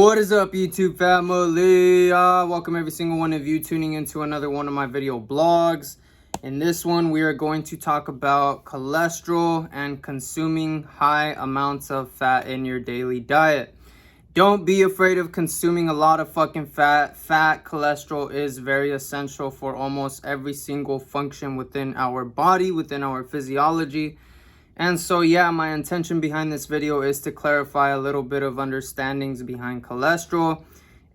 What is up, YouTube family? Welcome every single one of you tuning into another one of my video blogs. In this one, we are going to talk about cholesterol and consuming high amounts of fat in your daily diet. Don't be afraid of consuming a lot of fucking fat. Cholesterol is very essential for almost every single function within our body, within our physiology. And so, yeah, my intention behind this video is to clarify a little bit of understandings behind cholesterol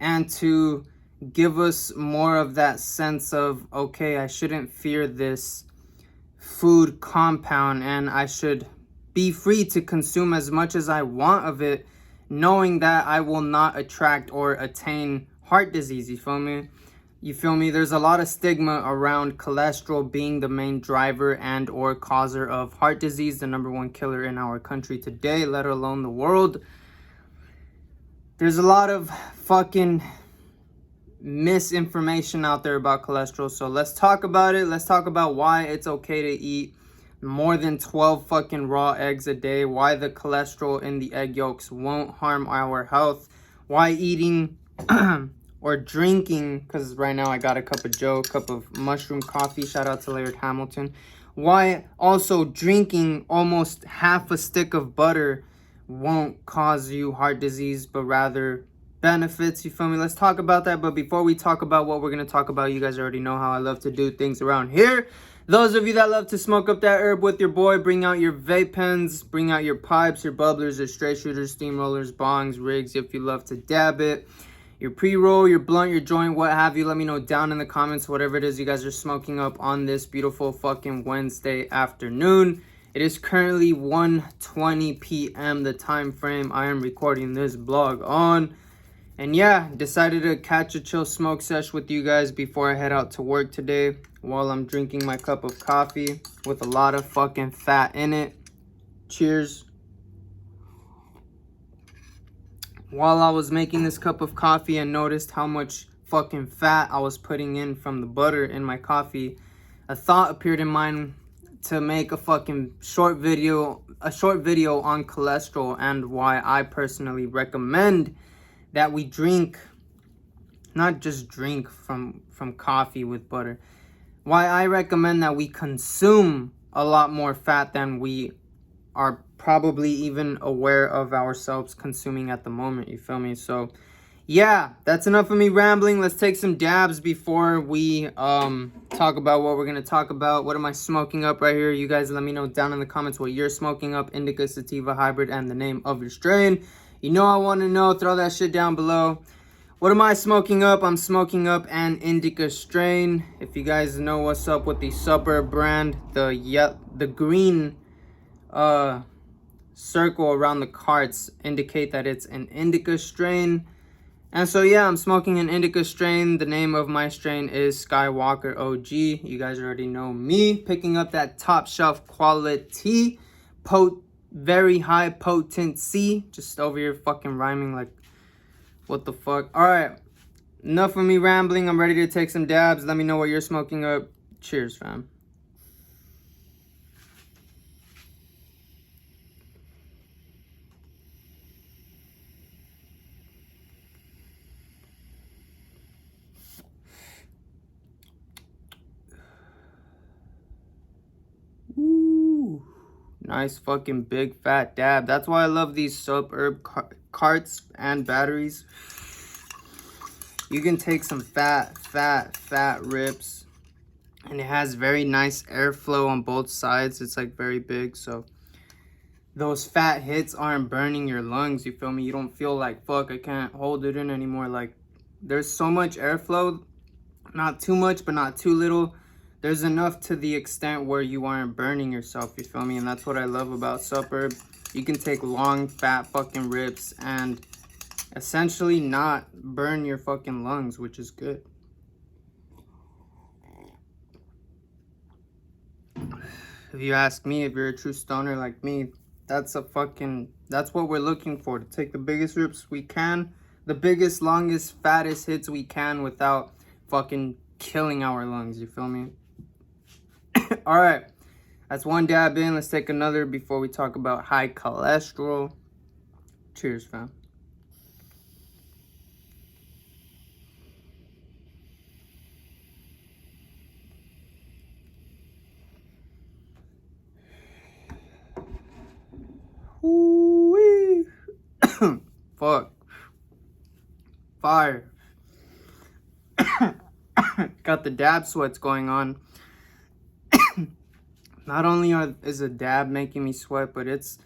and to give us more of that sense of, okay, I shouldn't fear this food compound and I should be free to consume as much as I want of it, knowing that I will not attract or attain heart disease. You feel me? There's a lot of stigma around cholesterol being the main driver and or causer of heart disease, the #1 killer in our country today, let alone the world. There's a lot of fucking misinformation out there about cholesterol. So let's talk about it. Let's talk about why it's okay to eat more than 12 fucking raw eggs a day, why the cholesterol in the egg yolks won't harm our health, why eating or drinking, because right now I got a cup of joe, cup of mushroom coffee, shout out to Laird Hamilton, why also drinking almost half a stick of butter won't cause you heart disease, but rather benefits. You feel me? Let's talk about that. But before we talk about what we're going to talk about, you guys already know how I love to do things around here. Those of you that love to smoke up that herb with your boy, bring out your vape pens, bring out your pipes, your bubblers, your straight shooters, steamrollers, bongs, rigs, if you love to dab it, your pre-roll, your blunt, your joint, what have you. Let me know down in the comments whatever it is you guys are smoking up on this beautiful fucking Wednesday afternoon. It is currently 1:20 p.m. the time frame I am recording this blog on. And yeah, decided to catch a chill smoke sesh with you guys before I head out to work today while I'm drinking my cup of coffee with a lot of fucking fat in it. Cheers. While I was making this cup of coffee and noticed how much fucking fat I was putting in from the butter in my coffee, a thought appeared in mind to make a fucking short video on cholesterol and why I personally recommend that we drink, not just drink from coffee with butter, why I recommend that we consume a lot more fat than we are probably even aware of ourselves consuming at the moment. You feel me? So yeah, that's enough of me rambling. Let's take some dabs before we talk about what we're gonna talk about. What am I smoking up right here? You guys let me know down in the comments what you're smoking up, indica, sativa, hybrid, and the name of your strain. You know I want to know. Throw that shit down below. What am I smoking up? I'm smoking up an indica strain. If you guys know what's up with the Suburb brand, the green circle around the carts indicate that it's an indica strain. And so yeah, I'm smoking an indica strain. The name of my strain is Skywalker OG. You guys already know me. Picking up that top shelf quality, very high potency. Just over here fucking rhyming like what the fuck. All right, enough of me rambling. I'm ready to take some dabs. Let me know what you're smoking up. Cheers, fam. Ooh, nice fucking big fat dab. That's why I love these Suburb carts and batteries. You can take some fat rips, and it has very nice airflow on both sides. It's like very big, so those fat hits aren't burning your lungs. You feel me? You don't feel like, fuck, I can't hold it in anymore. Like, there's so much airflow, not too much but not too little. There's enough to the extent where you aren't burning yourself. You feel me? And that's what I love about Suburb. You can take long fat fucking rips and essentially not burn your fucking lungs, which is good. If you ask me, if you're a true stoner like me, that's what we're looking for, to take the biggest rips we can, the biggest, longest, fattest hits we can without fucking killing our lungs. You feel me? All right, that's one dab in. Let's take another before we talk about high cholesterol. Cheers, fam. Fire. Got the dab sweats going on. Not only is a dab making me sweat, but it's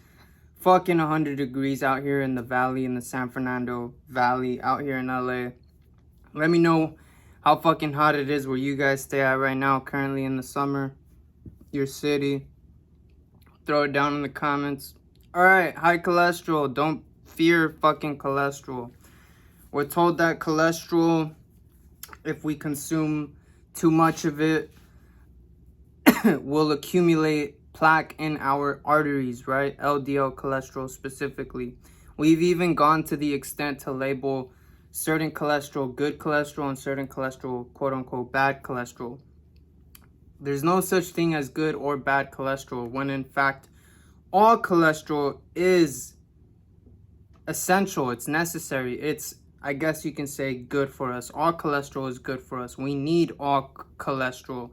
fucking 100 degrees out here in the valley, in the San Fernando Valley, out here in LA. Let me know how fucking hot it is where you guys stay at right now, currently in the summer, your city. Throw it down in the comments. Alright, high cholesterol. Don't fear fucking cholesterol. We're told that cholesterol, if we consume too much of it, will accumulate plaque in our arteries, right? LDL cholesterol specifically. We've even gone to the extent to label certain cholesterol good cholesterol and certain cholesterol quote unquote bad cholesterol. There's no such thing as good or bad cholesterol, when in fact all cholesterol is essential, it's necessary, it's, I guess you can say, good for us. All cholesterol is good for us. We need all cholesterol.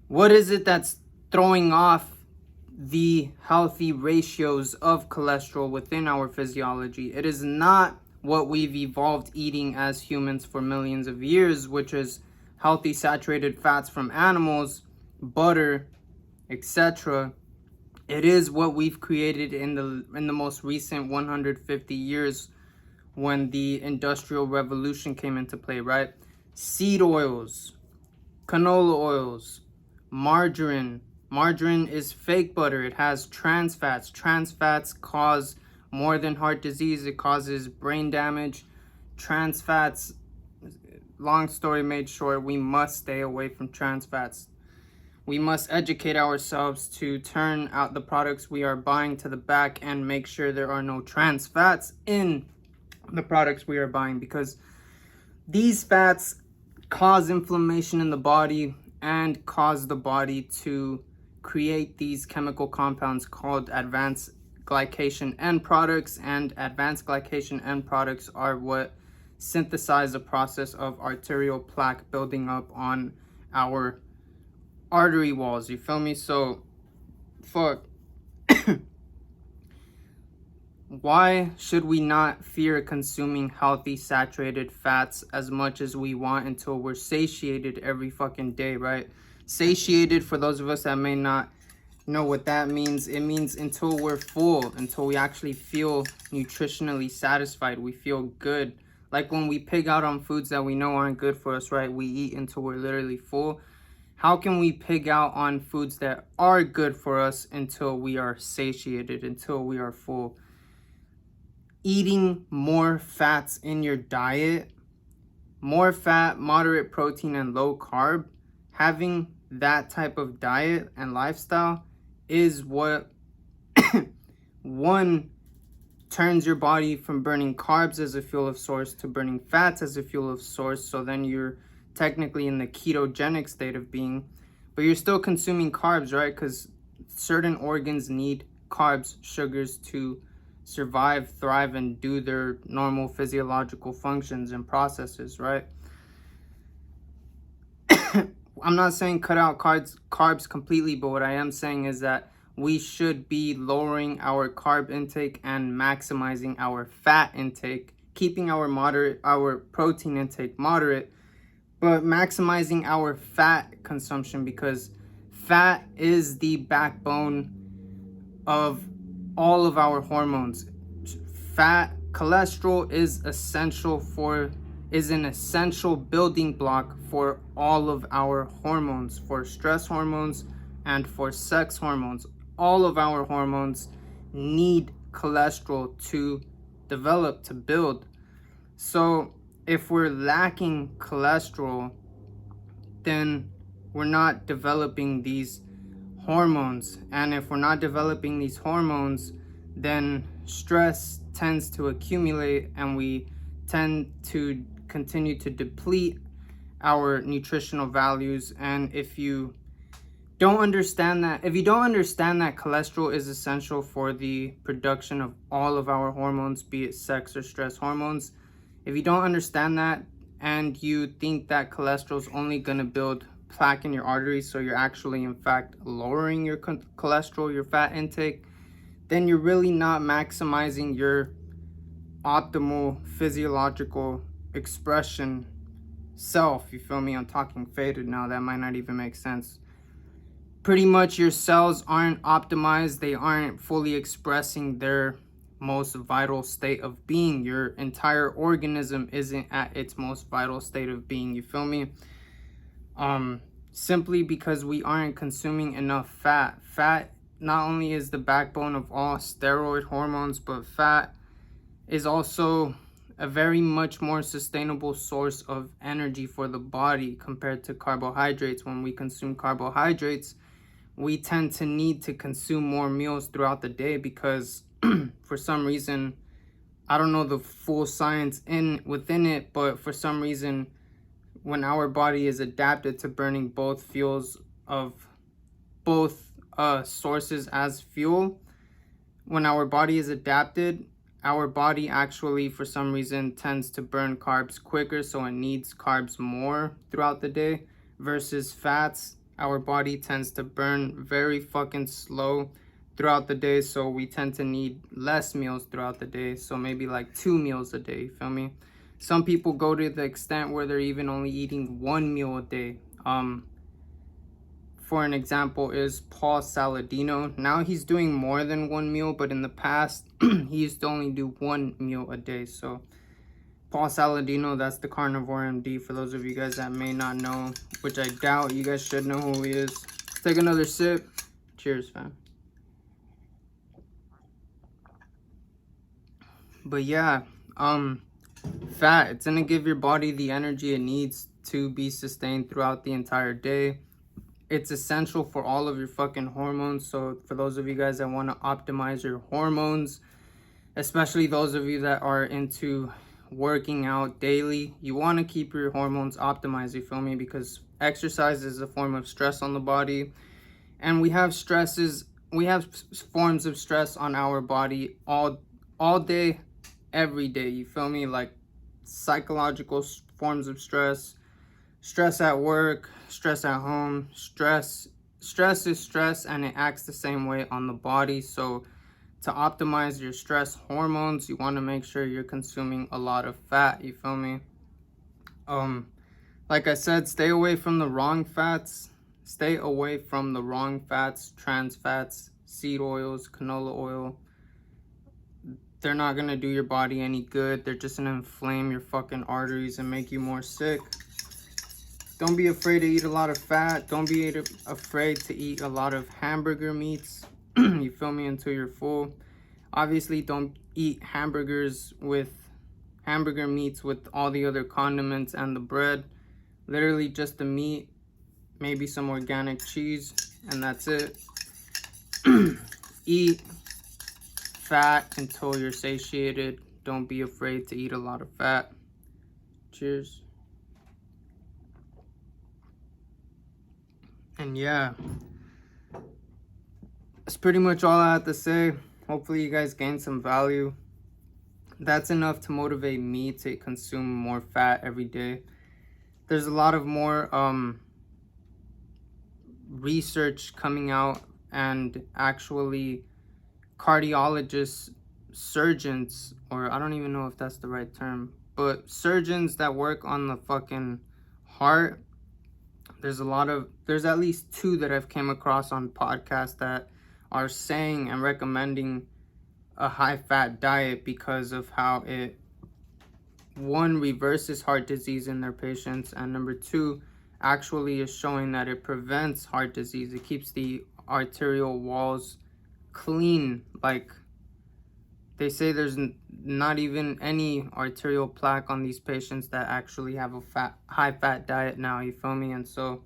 What is it that's throwing off the healthy ratios of cholesterol within our physiology? It is not what we've evolved eating as humans for millions of years, which is healthy saturated fats from animals, butter, etc. It is what we've created in the most recent 150 years, when the Industrial Revolution came into play, right? Seed oils, canola oils, margarine. Margarine is fake butter. It has trans fats. Trans fats cause more than heart disease. It causes brain damage. Trans fats, long story made short, we must stay away from trans fats. We must educate ourselves to turn out the products we are buying to the back and make sure there are no trans fats in the products we are buying, because these fats cause inflammation in the body and cause the body to create these chemical compounds called advanced glycation end products, and advanced glycation end products are what synthesize the process of arterial plaque building up on our artery walls. You feel me? So fuck. Why should we not fear consuming healthy saturated fats as much as we want until we're satiated every fucking day, right? Satiated, for those of us that may not know what that means, it means until we're full, until we actually feel nutritionally satisfied, we feel good. Like when we pig out on foods that we know aren't good for us, right? We eat until we're literally full. How can we pig out on foods that are good for us until we are satiated, until we are full? Eating more fats in your diet, more fat, moderate protein, and low carb, having that type of diet and lifestyle is what one turns your body from burning carbs as a fuel of source to burning fats as a fuel of source. So then you're technically in the ketogenic state of being, but you're still consuming carbs, right? Because certain organs need carbs, sugars to survive, thrive, and do their normal physiological functions and processes, right? I'm not saying cut out carbs completely, but what I am saying is that we should be lowering our carb intake and maximizing our fat intake, keeping our protein intake moderate, but maximizing our fat consumption, because fat is the backbone of all of our hormones. Cholesterol is an essential building block for all of our hormones, for stress hormones and for sex hormones. All of our hormones need cholesterol to develop, to build. So if we're lacking cholesterol, then we're not developing these hormones. And if we're not developing these hormones, then stress tends to accumulate and we tend to continue to deplete our nutritional values. And if you don't understand that cholesterol is essential for the production of all of our hormones, be it sex or stress hormones, if you don't understand that and you think that cholesterol is only going to build plaque in your arteries, so you're actually in fact lowering your cholesterol, your fat intake, then you're really not maximizing your optimal physiological expression self. You feel me? I'm talking faded now. That might not even make sense. Pretty much your cells aren't optimized. They aren't fully expressing their most vital state of being. Your entire organism isn't at its most vital state of being. You feel me? Simply because we aren't consuming enough fat. Fat not only is the backbone of all steroid hormones, but fat is also a very much more sustainable source of energy for the body compared to carbohydrates. When we consume carbohydrates, we tend to need to consume more meals throughout the day because for some reason, I don't know the full science within it, but for some reason, when our body is adapted to burning both fuels of both sources as fuel, when our body is adapted, our body actually for some reason tends to burn carbs quicker, so it needs carbs more throughout the day, versus fats. Our body tends to burn very fucking slow throughout the day, so we tend to need less meals throughout the day, so maybe like 2 meals a day. You feel me? Some people go to the extent where they're even only eating 1 meal a day. For an example is Paul Saladino. Now he's doing more than 1 meal, but in the past he used to only do 1 meal a day. So Paul Saladino, that's the carnivore MD, for those of you guys that may not know, which I doubt. You guys should know who he is. Let's take another sip. Cheers, fam. But yeah, fat, it's gonna give your body the energy it needs to be sustained throughout the entire day. It's essential for all of your fucking hormones. So for those of you guys that want to optimize your hormones, especially those of you that are into working out daily, you want to keep your hormones optimized. You feel me? Because exercise is a form of stress on the body, and we have forms of stress on our body all day, every day. You feel me? Like psychological forms of stress at work, stress at home. Stress is stress, and it acts the same way on the body. So to optimize your stress hormones, you want to make sure you're consuming a lot of fat. You feel me? Like I said, stay away from the wrong fats. Stay away from the wrong fats, trans fats, seed oils, canola oil. They're not gonna do your body any good. They're just gonna inflame your fucking arteries and make you more sick. Don't be afraid to eat a lot of fat. Don't be afraid to eat a lot of hamburger meats. You feel me? Until you're full. Obviously, don't eat hamburger meats with all the other condiments and the bread. Literally just the meat, maybe some organic cheese, and that's it. Eat fat until you're satiated. Don't be afraid to eat a lot of fat. Cheers. And yeah, that's pretty much all I have to say. Hopefully you guys gain some value. That's enough to motivate me to consume more fat every day. There's a lot of more research coming out, and actually cardiologists, surgeons, or I don't even know if that's the right term, but surgeons that work on the fucking heart. There's at least 2 that I've came across on podcasts that are saying and recommending a high-fat diet because of how it, 1, reverses heart disease in their patients, and number 2, actually is showing that it prevents heart disease. It keeps the arterial walls clean. Like, they say there's not even any arterial plaque on these patients that actually have a high-fat diet now. You feel me? And so,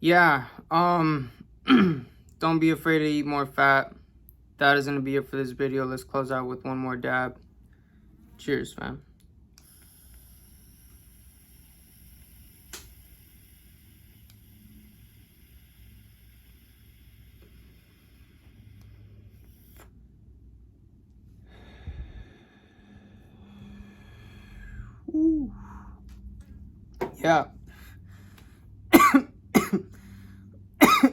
yeah, don't be afraid to eat more fat. That is going to be it for this video. Let's close out with one more dab. Cheers, fam. Ooh. Yeah.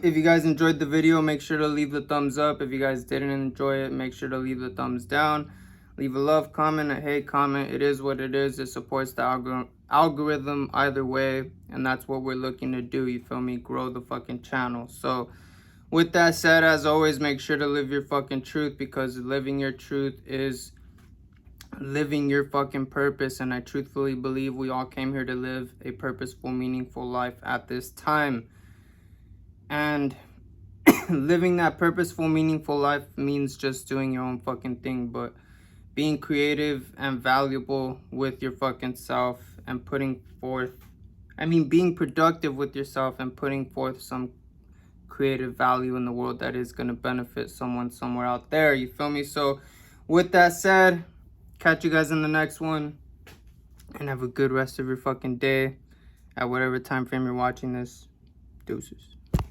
If you guys enjoyed the video, make sure to leave the thumbs up. If you guys didn't enjoy it, make sure to leave the thumbs down. Leave a love comment, a hate comment. It is what it is. It supports the algorithm either way, and that's what we're looking to do, you feel me? Grow the fucking channel. So with that said, as always, make sure to live your fucking truth, because living your truth is living your fucking purpose. And I truthfully believe we all came here to live a purposeful, meaningful life at this time. And living that purposeful, meaningful life means just doing your own fucking thing, but being creative and valuable with your fucking self and being productive with yourself and putting forth some creative value in the world that is going to benefit someone somewhere out there, you feel me? So with that said, catch you guys in the next one, and have a good rest of your fucking day at whatever time frame you're watching this. Deuces.